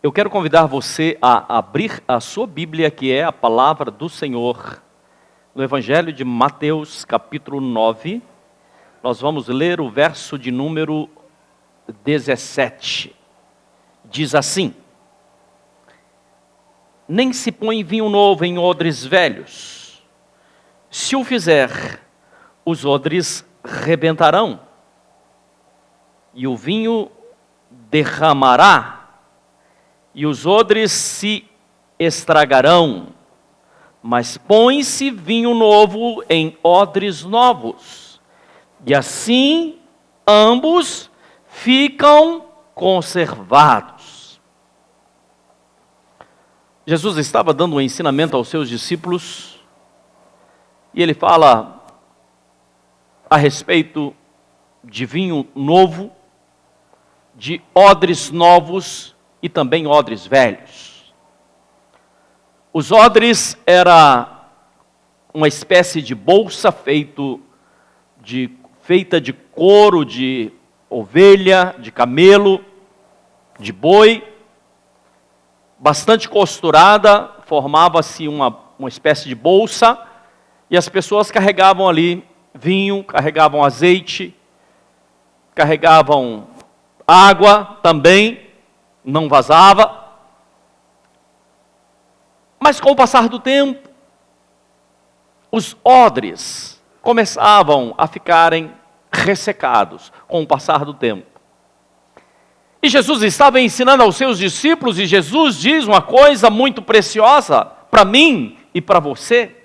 Eu quero convidar você a abrir a sua Bíblia, que é a palavra do Senhor, no Evangelho de Mateus, capítulo 9. Nós vamos ler o verso de número 17. Diz assim: nem se põe vinho novo em odres velhos. Se o fizer, os odres rebentarão, e o vinho derramará, e os odres se estragarão. Mas põe-se vinho novo em odres novos, e assim ambos ficam conservados. Jesus estava dando um ensinamento aos seus discípulos, e ele fala a respeito de vinho novo, de odres novos e também odres velhos. Os odres era uma espécie de bolsa feita de couro de ovelha, de camelo, de boi, bastante costurada, formava-se uma espécie de bolsa, e as pessoas carregavam ali vinho, carregavam azeite, carregavam água também, não vazava. Mas com o passar do tempo, os odres começavam a ficarem ressecados com o passar do tempo. E Jesus estava ensinando aos seus discípulos, e Jesus diz uma coisa muito preciosa para mim e para você.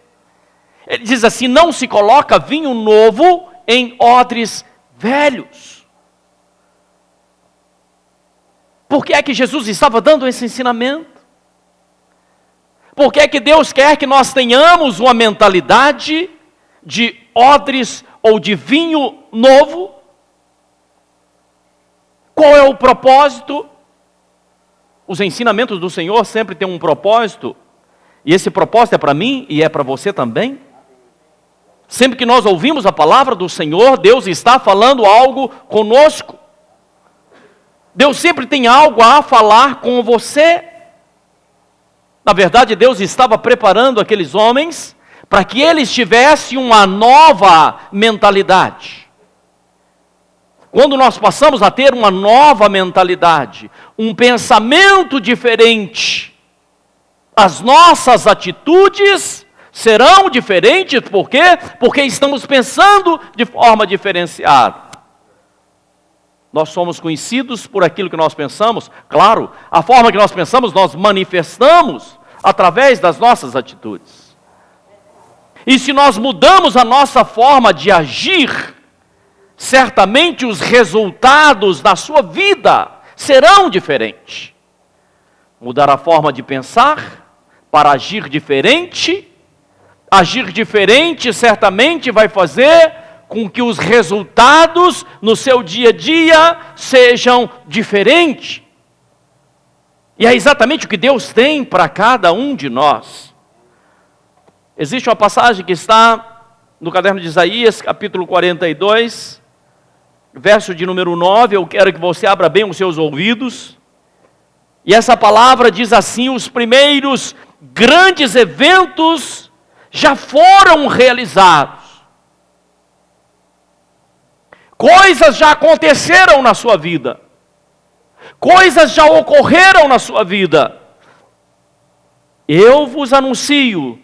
Ele diz assim: não se coloca vinho novo em odres velhos. Por que é que Jesus estava dando esse ensinamento? Por que é que Deus quer que nós tenhamos uma mentalidade de odres ou de vinho novo? Qual é o propósito? Os ensinamentos do Senhor sempre têm um propósito, e esse propósito é para mim e é para você também. Sempre que nós ouvimos a palavra do Senhor, Deus está falando algo conosco. Deus sempre tem algo a falar com você. Na verdade, Deus estava preparando aqueles homens para que eles tivessem uma nova mentalidade. Quando nós passamos a ter uma nova mentalidade, um pensamento diferente, as nossas atitudes serão diferentes. Por quê? Porque estamos pensando de forma diferenciada. Nós somos conhecidos por aquilo que nós pensamos. Claro, a forma que nós pensamos, nós manifestamos através das nossas atitudes. E se nós mudamos a nossa forma de agir, certamente os resultados da sua vida serão diferentes. Mudar a forma de pensar para agir diferente certamente vai fazer com que os resultados no seu dia a dia sejam diferentes. E é exatamente o que Deus tem para cada um de nós. Existe uma passagem que está no caderno de Isaías, capítulo 42, verso de número 9, eu quero que você abra bem os seus ouvidos. E essa palavra diz assim: os primeiros grandes eventos já foram realizados. Coisas já aconteceram na sua vida. Coisas já ocorreram na sua vida. Eu vos anuncio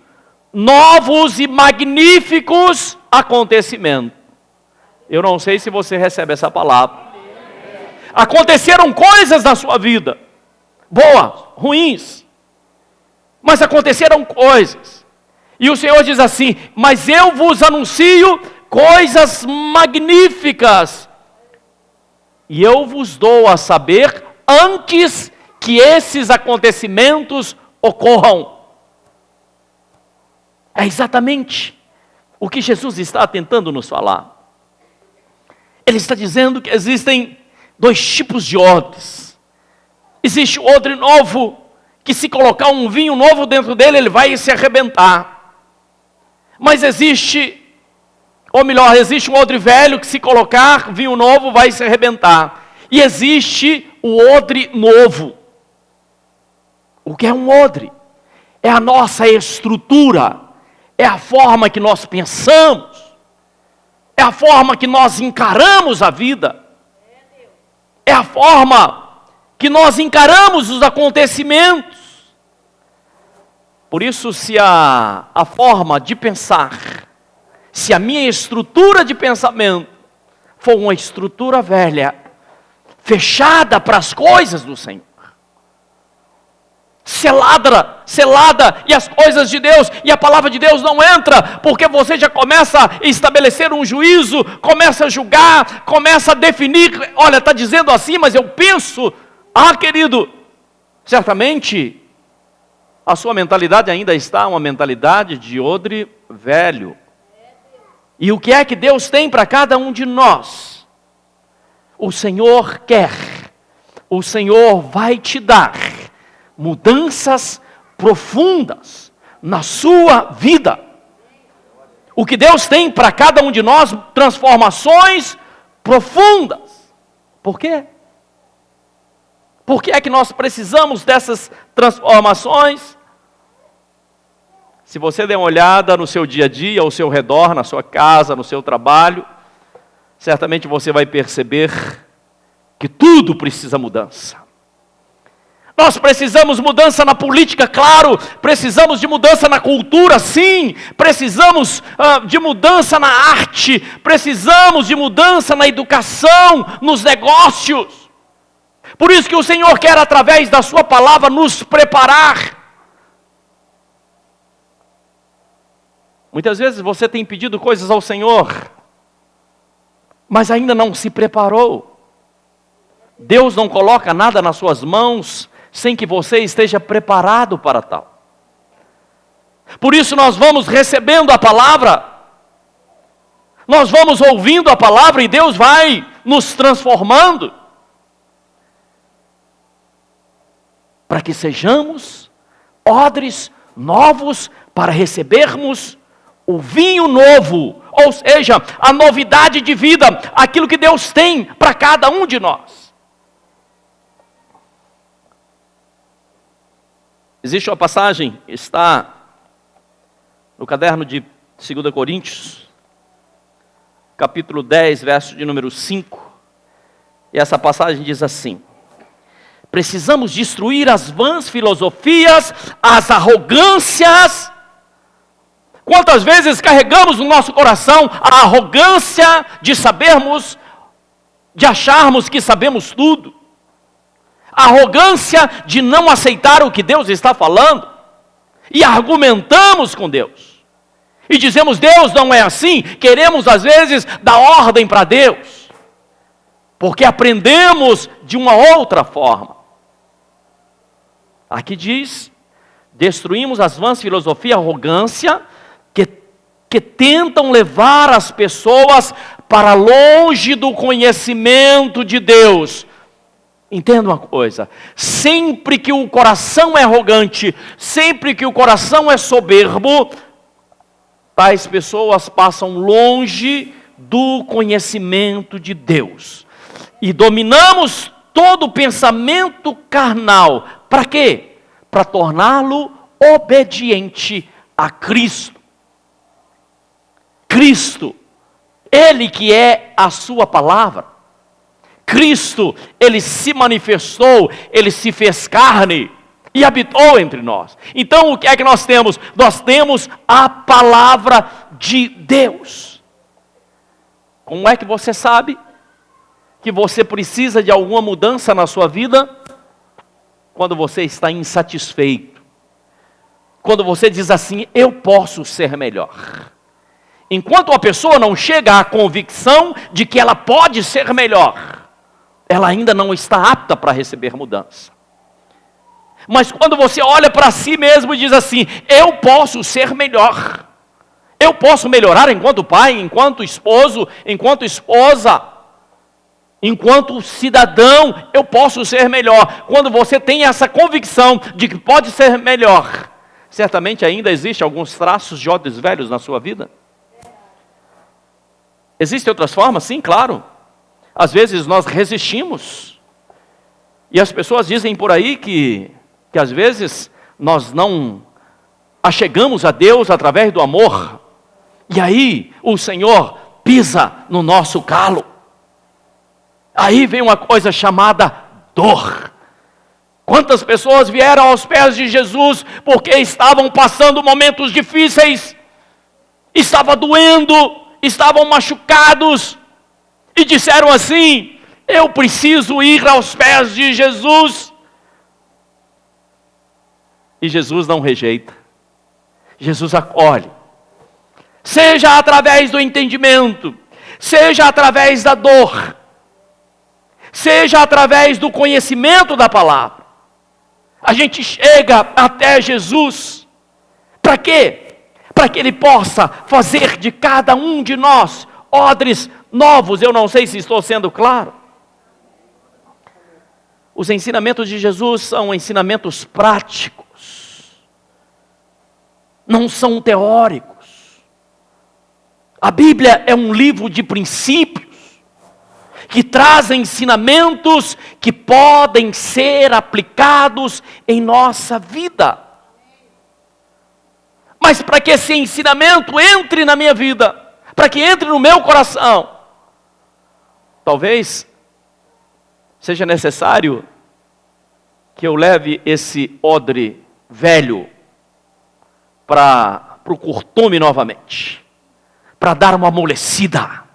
novos e magníficos acontecimentos. Eu não sei se você recebe essa palavra. Aconteceram coisas na sua vida, boas, ruins, mas aconteceram coisas. E o Senhor diz assim: mas eu vos anuncio coisas magníficas, e eu vos dou a saber antes que esses acontecimentos ocorram. É exatamente o que Jesus está tentando nos falar. Ele está dizendo que existem dois tipos de odres. Existe o odre novo, que se colocar um vinho novo dentro dele, ele vai se arrebentar. Mas existe um odre velho que se colocar vinho novo vai se arrebentar. E existe o odre novo. O que é um odre? É a nossa estrutura, é a forma que nós pensamos, é a forma que nós encaramos a vida, é a forma que nós encaramos os acontecimentos. Por isso, se a forma de pensar, se a minha estrutura de pensamento for uma estrutura velha, fechada para as coisas do Senhor, selada, e as coisas de Deus, e a palavra de Deus não entra, porque você já começa a estabelecer um juízo, começa a julgar, começa a definir, olha, está dizendo assim, mas eu penso, querido, certamente, a sua mentalidade ainda está uma mentalidade de odre velho. E o que é que Deus tem para cada um de nós? O Senhor quer, o Senhor vai te dar mudanças profundas na sua vida. O que Deus tem para cada um de nós, transformações profundas. Por quê? Por que é que nós precisamos dessas transformações? Se você der uma olhada no seu dia a dia, ao seu redor, na sua casa, no seu trabalho, certamente você vai perceber que tudo precisa mudança. Nós precisamos mudança na política, claro, precisamos de mudança na cultura, sim, precisamos de mudança na arte, precisamos de mudança na educação, nos negócios. Por isso que o Senhor quer, através da sua palavra, nos preparar. Muitas vezes você tem pedido coisas ao Senhor, mas ainda não se preparou. Deus não coloca nada nas suas mãos sem que você esteja preparado para tal. Por isso nós vamos recebendo a palavra, nós vamos ouvindo a palavra e Deus vai nos transformando, para que sejamos odres novos para recebermos o vinho novo, ou seja, a novidade de vida, aquilo que Deus tem para cada um de nós. Existe uma passagem, está no caderno de 2 Coríntios, capítulo 10, verso de número 5, e essa passagem diz assim: precisamos destruir as vãs filosofias, as arrogâncias. Quantas vezes carregamos no nosso coração a arrogância de sabermos, de acharmos que sabemos tudo, a arrogância de não aceitar o que Deus está falando, e argumentamos com Deus, e dizemos: Deus não é assim. Queremos às vezes dar ordem para Deus, porque aprendemos de uma outra forma. Aqui diz: destruímos as vãs filosofias, arrogância, que tentam levar as pessoas para longe do conhecimento de Deus. Entenda uma coisa: sempre que o coração é arrogante, sempre que o coração é soberbo, tais pessoas passam longe do conhecimento de Deus. E dominamos todo o pensamento carnal. Para quê? Para torná-lo obediente a Cristo. Cristo, Ele que é a sua palavra. Cristo, Ele se manifestou, Ele se fez carne e habitou entre nós. Então o que é que nós temos? Nós temos a palavra de Deus. Como é que você sabe que você precisa de alguma mudança na sua vida? Quando você está insatisfeito, quando você diz assim: eu posso ser melhor. Enquanto a pessoa não chega à convicção de que ela pode ser melhor, ela ainda não está apta para receber mudança. Mas quando você olha para si mesmo e diz assim: eu posso ser melhor, eu posso melhorar enquanto pai, enquanto esposo, enquanto esposa, enquanto cidadão, eu posso ser melhor. Quando você tem essa convicção de que pode ser melhor, certamente ainda existem alguns traços de odres velhos na sua vida. Existem outras formas? Sim, claro. Às vezes nós resistimos. E as pessoas dizem por aí que que às vezes nós não achegamos a Deus através do amor, e aí o Senhor pisa no nosso calo. Aí vem uma coisa chamada dor. Quantas pessoas vieram aos pés de Jesus porque estavam passando momentos difíceis, estava doendo, estavam machucados, e disseram assim: eu preciso ir aos pés de Jesus. E Jesus não rejeita, Jesus acolhe, seja através do entendimento, seja através da dor, seja através do conhecimento da palavra. A gente chega até Jesus, para quê? Para que Ele possa fazer de cada um de nós odres novos. Eu não sei se estou sendo claro. Os ensinamentos de Jesus são ensinamentos práticos, não são teóricos. A Bíblia é um livro de princípios, que traz ensinamentos que podem ser aplicados em nossa vida. Mas para que esse ensinamento entre na minha vida, para que entre no meu coração, talvez seja necessário que eu leve esse odre velho para o curtume novamente, para dar uma amolecida.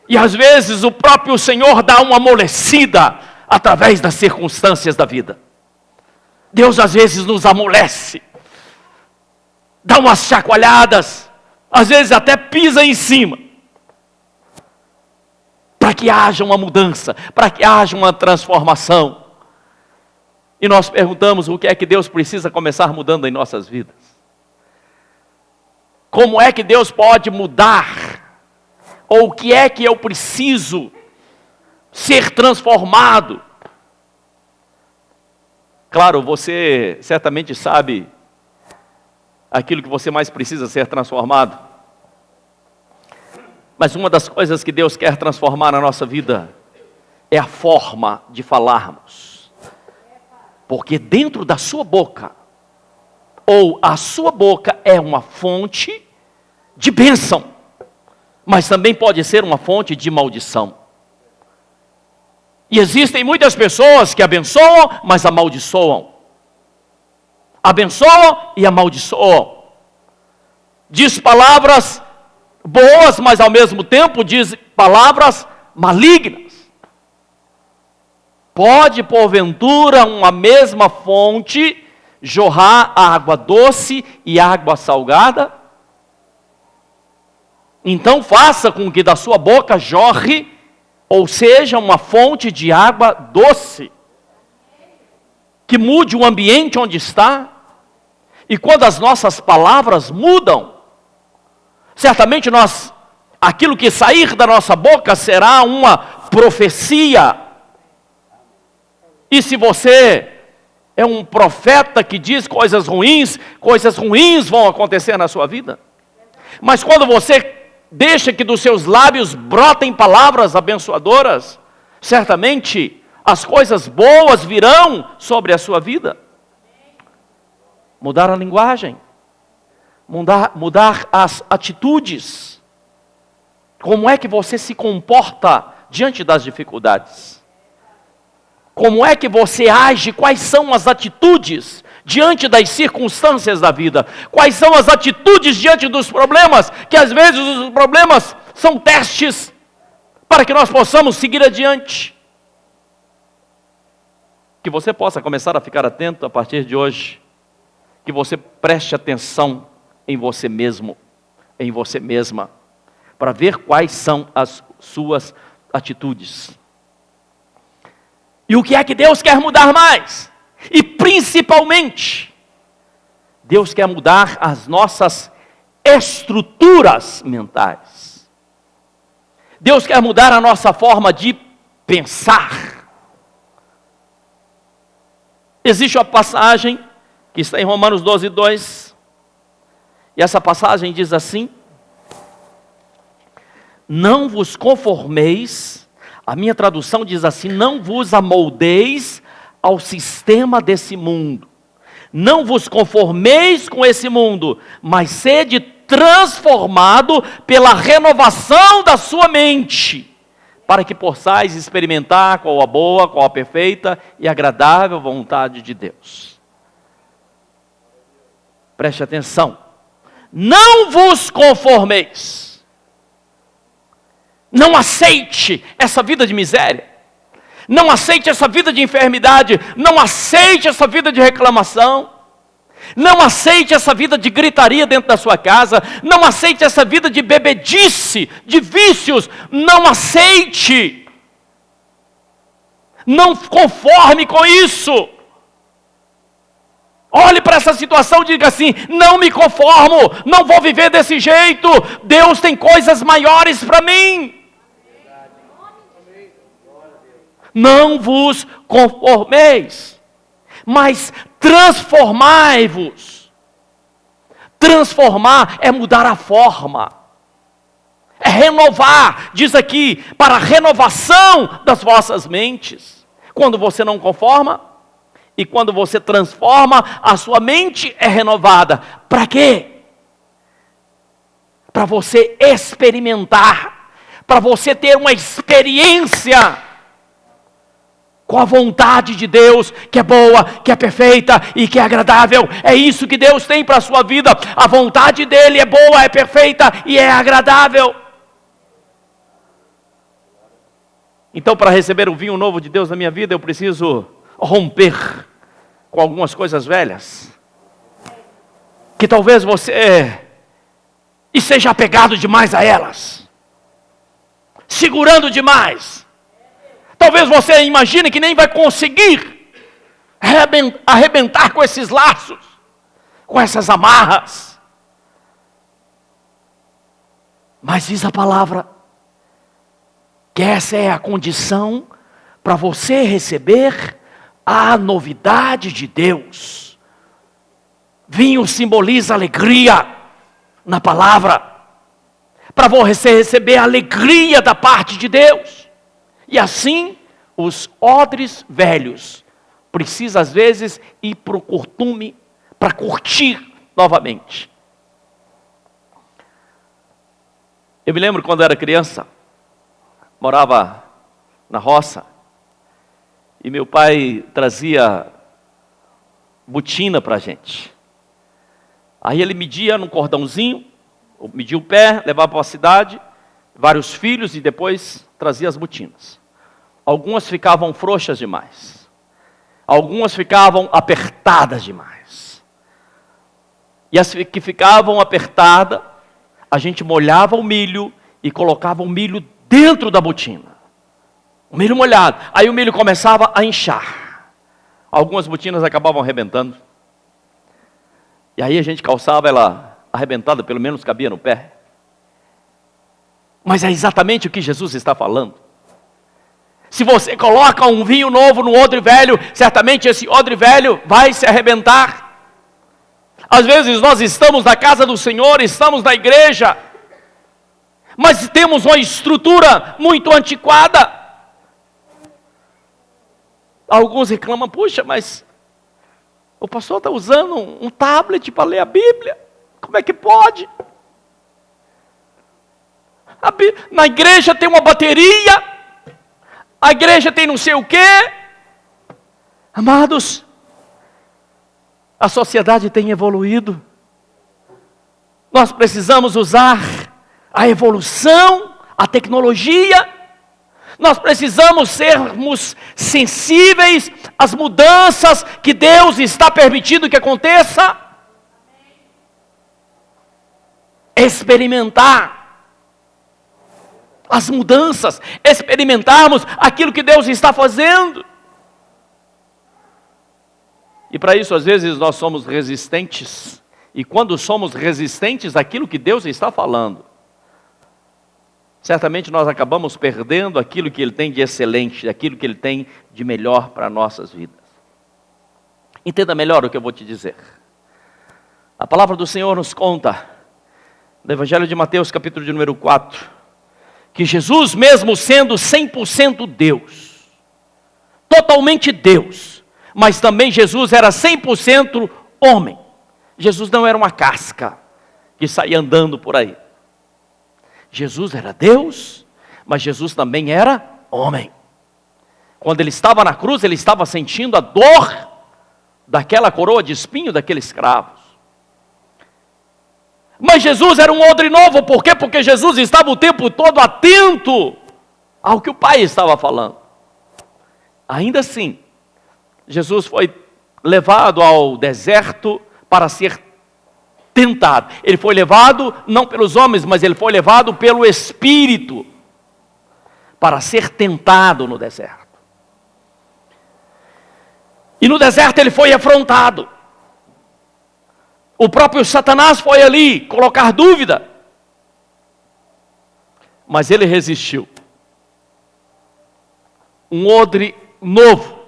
E às vezes o próprio Senhor dá uma amolecida através das circunstâncias da vida. Deus às vezes nos amolece, dá umas chacoalhadas, às vezes até pisa em cima, para que haja uma mudança, para que haja uma transformação. E nós perguntamos: o que é que Deus precisa começar mudando em nossas vidas? Como é que Deus pode mudar? Ou o que é que eu preciso ser transformado? Claro, você certamente sabe aquilo que você mais precisa ser transformado. Mas uma das coisas que Deus quer transformar na nossa vida é a forma de falarmos. Porque dentro da sua boca, ou a sua boca é uma fonte de bênção, mas também pode ser uma fonte de maldição. E existem muitas pessoas que abençoam, mas amaldiçoam. Abençoam e amaldiçoam. Diz palavras boas, mas ao mesmo tempo diz palavras malignas. Pode, porventura, uma mesma fonte jorrar água doce e água salgada? Então faça com que da sua boca jorre, ou seja, uma fonte de água doce, que mude o ambiente onde está. E quando as nossas palavras mudam, certamente aquilo que sair da nossa boca será uma profecia. E se você é um profeta que diz coisas ruins vão acontecer na sua vida. Mas quando você deixa que dos seus lábios brotem palavras abençoadoras, certamente as coisas boas virão sobre a sua vida. Mudar a linguagem, mudar as atitudes. Como é que você se comporta diante das dificuldades? Como é que você age? Quais são as atitudes diante das circunstâncias da vida? Quais são as atitudes diante dos problemas? Que às vezes os problemas são testes para que nós possamos seguir adiante. Que você possa começar a ficar atento a partir de hoje. Que você preste atenção em você mesmo, em você mesma, para ver quais são as suas atitudes. E o que é que Deus quer mudar mais? E principalmente, Deus quer mudar as nossas estruturas mentais. Deus quer mudar a nossa forma de pensar. Existe uma passagem que está em Romanos 12:2, e essa passagem diz assim: não vos conformeis, a minha tradução diz assim: não vos amoldeis ao sistema desse mundo. Não vos conformeis com esse mundo, mas sede transformado pela renovação da sua mente, para que possais experimentar qual a boa, qual a perfeita e agradável vontade de Deus. Preste atenção. Não vos conformeis. Não aceite essa vida de miséria. Não aceite essa vida de enfermidade. Não aceite essa vida de reclamação. Não aceite essa vida de gritaria dentro da sua casa. Não aceite essa vida de bebedice, de vícios. Não aceite. Não conforme com isso. Olhe para essa situação e diga assim: não me conformo, não vou viver desse jeito. Deus tem coisas maiores para mim. Não vos conformeis, mas transformai-vos. Transformar é mudar a forma, é renovar, diz aqui, para a renovação das vossas mentes. Quando você não conforma, e quando você transforma, a sua mente é renovada. Para quê? Para você experimentar, para você ter uma experiência com a vontade de Deus, que é boa, que é perfeita e que é agradável. É isso que Deus tem para a sua vida. A vontade dele é boa, é perfeita e é agradável. Então, para receber o vinho novo de Deus na minha vida, eu preciso romper com algumas coisas velhas, que talvez você seja apegado demais a elas, segurando demais. Talvez você imagine que nem vai conseguir arrebentar com esses laços, com essas amarras. Mas diz a palavra que essa é a condição para você receber a novidade de Deus. Vinho simboliza alegria na palavra, para você receber a alegria da parte de Deus. E assim, os odres velhos precisam às vezes ir para o curtume, para curtir novamente. Eu me lembro quando era criança, morava na roça, e meu pai trazia botina para a gente. Aí ele media num cordãozinho, media o pé, levava para a cidade, vários filhos, e depois trazia as botinas. Algumas ficavam frouxas demais. Algumas ficavam apertadas demais. E as que ficavam apertadas, a gente molhava o milho e colocava o milho dentro da botina. O milho molhado. Aí o milho começava a inchar. Algumas botinas acabavam arrebentando. E aí a gente calçava ela arrebentada, pelo menos cabia no pé. Mas é exatamente o que Jesus está falando. Se você coloca um vinho novo no odre velho, certamente esse odre velho vai se arrebentar. Às vezes nós estamos na casa do Senhor, estamos na igreja, mas temos uma estrutura muito antiquada. Alguns reclamam: puxa, mas o pastor está usando um tablet para ler a Bíblia. Como é que pode? Na igreja tem uma bateria, a igreja tem não sei o quê. Amados, a sociedade tem evoluído. Nós precisamos usar a evolução, a tecnologia. Nós precisamos sermos sensíveis às mudanças que Deus está permitindo que aconteça. Experimentar as mudanças, experimentarmos aquilo que Deus está fazendo. E para isso, às vezes, nós somos resistentes. E quando somos resistentes àquilo que Deus está falando, certamente nós acabamos perdendo aquilo que Ele tem de excelente, aquilo que Ele tem de melhor para nossas vidas. Entenda melhor o que eu vou te dizer. A palavra do Senhor nos conta, no Evangelho de Mateus, capítulo de número 4, que Jesus, mesmo sendo 100% Deus, totalmente Deus, mas também Jesus era 100% homem. Jesus não era uma casca que saía andando por aí. Jesus era Deus, mas Jesus também era homem. Quando ele estava na cruz, ele estava sentindo a dor daquela coroa de espinho daqueles cravos. Mas Jesus era um odre novo, por quê? Porque Jesus estava o tempo todo atento ao que o Pai estava falando. Ainda assim, Jesus foi levado ao deserto para ser tentado. Ele foi levado não pelos homens, mas ele foi levado pelo Espírito para ser tentado no deserto. E no deserto ele foi afrontado. O próprio Satanás foi ali colocar dúvida. Mas ele resistiu. Um odre novo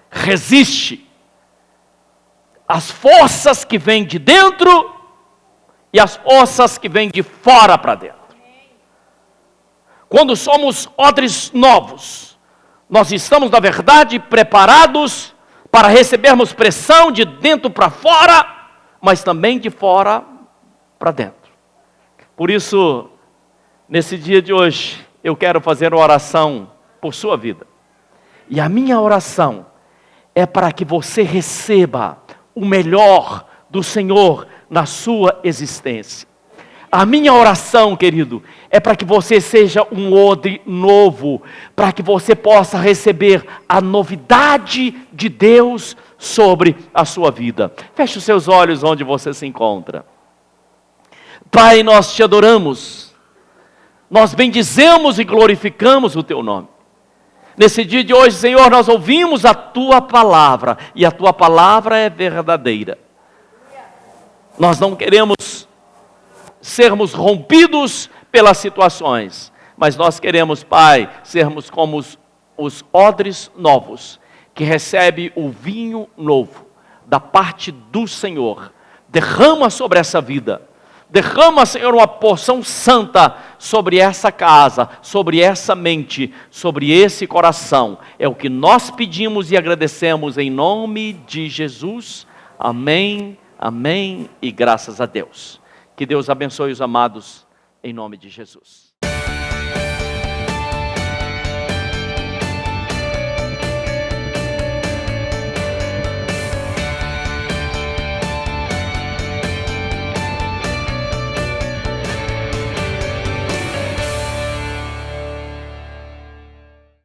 resiste às forças que vêm de dentro e às forças que vêm de fora para dentro. Quando somos odres novos, nós estamos, na verdade, preparados para recebermos pressão de dentro para fora, mas também de fora para dentro. Por isso, nesse dia de hoje, eu quero fazer uma oração por sua vida. E a minha oração é para que você receba o melhor do Senhor na sua existência. A minha oração, querido, é para que você seja um odre novo, para que você possa receber a novidade de Deus sobre a sua vida. Feche os seus olhos onde você se encontra. Pai, nós te adoramos, nós bendizemos e glorificamos o teu nome. Nesse dia de hoje, Senhor, nós ouvimos a tua palavra, e a tua palavra é verdadeira. Nós não queremos sermos rompidos pelas situações, mas nós queremos, Pai, sermos como os odres novos, que recebe o vinho novo da parte do Senhor. Derrama sobre essa vida, derrama, Senhor, uma porção santa sobre essa casa, sobre essa mente, sobre esse coração. É o que nós pedimos e agradecemos em nome de Jesus. Amém, amém e graças a Deus. Que Deus abençoe os amados em nome de Jesus.